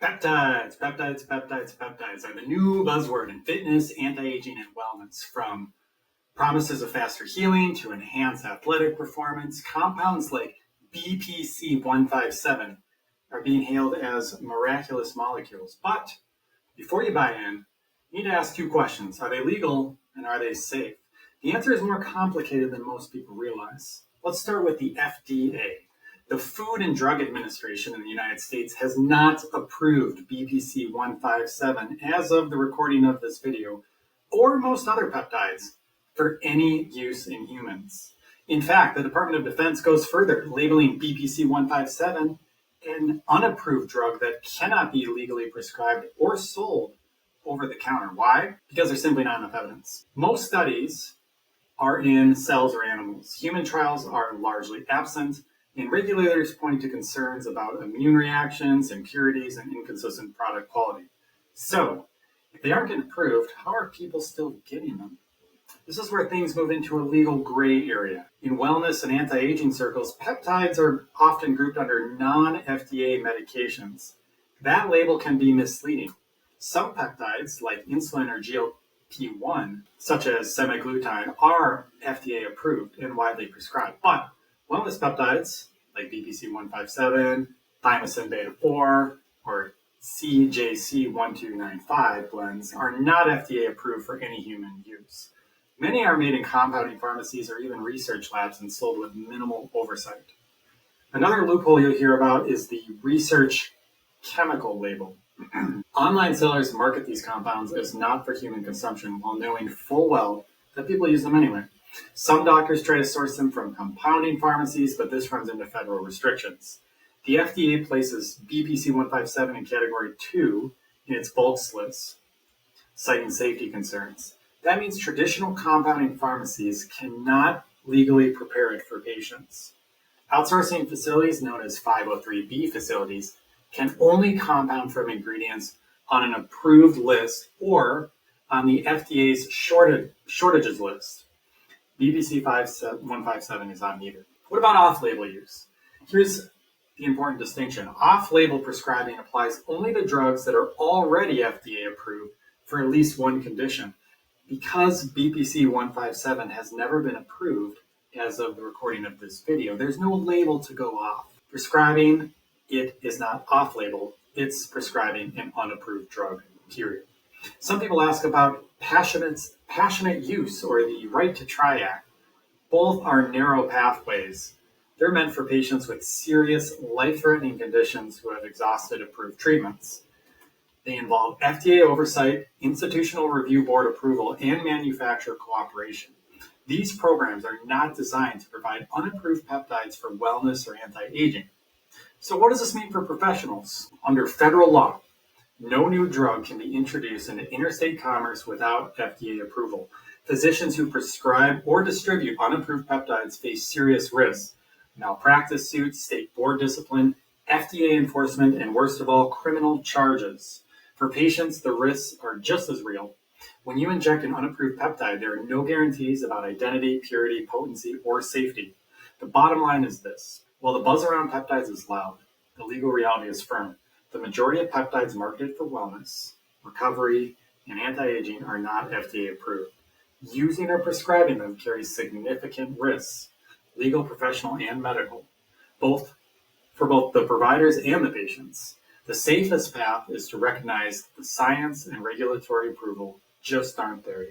Peptides are the new buzzword in fitness, anti-aging, and wellness. From promises of faster healing to enhanced athletic performance, compounds like BPC-157 are being hailed as miraculous molecules. But before you buy in, you need to ask two questions. Are they legal and are they safe? The answer is more complicated than most people realize. Let's start with the FDA. The Food and Drug Administration in the United States has not approved BPC-157 as of the recording of this video, or most other peptides, for any use in humans. In fact, the Department of Defense goes further, labeling BPC-157 an unapproved drug that cannot be legally prescribed or sold over the counter. Why? Because there's simply not enough evidence. Most studies are in cells or animals. Human trials are largely absent, and regulators point to concerns about immune reactions, impurities, and inconsistent product quality. So, if they aren't getting approved, how are people still getting them? This is where things move into a legal gray area. In wellness and anti-aging circles, peptides are often grouped under non-FDA medications. That label can be misleading. Some peptides, like insulin or GLP-1, such as semaglutide, are FDA approved and widely prescribed. But wellness peptides, like BPC-157, Thymosin Beta-4, or CJC-1295 blends, are not FDA approved for any human use. Many are made in compounding pharmacies or even research labs and sold with minimal oversight. Another loophole you'll hear about is the research chemical label. Online sellers market these compounds as not for human consumption while knowing full well that people use them anyway. Some doctors try to source them from compounding pharmacies, but this runs into federal restrictions. The FDA places BPC-157 in Category 2 in its bulks list, citing safety concerns. That means traditional compounding pharmacies cannot legally prepare it for patients. Outsourcing facilities, known as 503B facilities, can only compound from ingredients on an approved list or on the FDA's shortages list. BPC-157 is on neither. What about off-label use? Here's the important distinction. Off-label prescribing applies only to drugs that are already FDA approved for at least one condition. Because BPC-157 has never been approved as of the recording of this video, there's no label to go off. Prescribing it is not off-label, it's prescribing an unapproved drug, period. Some people ask about passionate use or the right to try act. Both are narrow pathways. They're meant for patients with serious, life-threatening conditions who have exhausted approved treatments. They involve FDA oversight, institutional review board approval, and manufacturer cooperation. These programs are not designed to provide unapproved peptides for wellness or anti-aging. So what does this mean for professionals? Under federal law, no new drug can be introduced into interstate commerce without FDA approval. Physicians who prescribe or distribute unapproved peptides face serious risks: malpractice suits, state board discipline, FDA enforcement, and worst of all, criminal charges. For patients, the risks are just as real. When you inject an unapproved peptide, there are no guarantees about identity, purity, potency, or safety. The bottom line is this: while the buzz around peptides is loud, the legal reality is firm. The majority of peptides marketed for wellness, recovery, and anti-aging are not FDA approved. Using or prescribing them carries significant risks, legal, professional, and medical, for both the providers and the patients. The safest path is to recognize the science and regulatory approval just aren't there yet.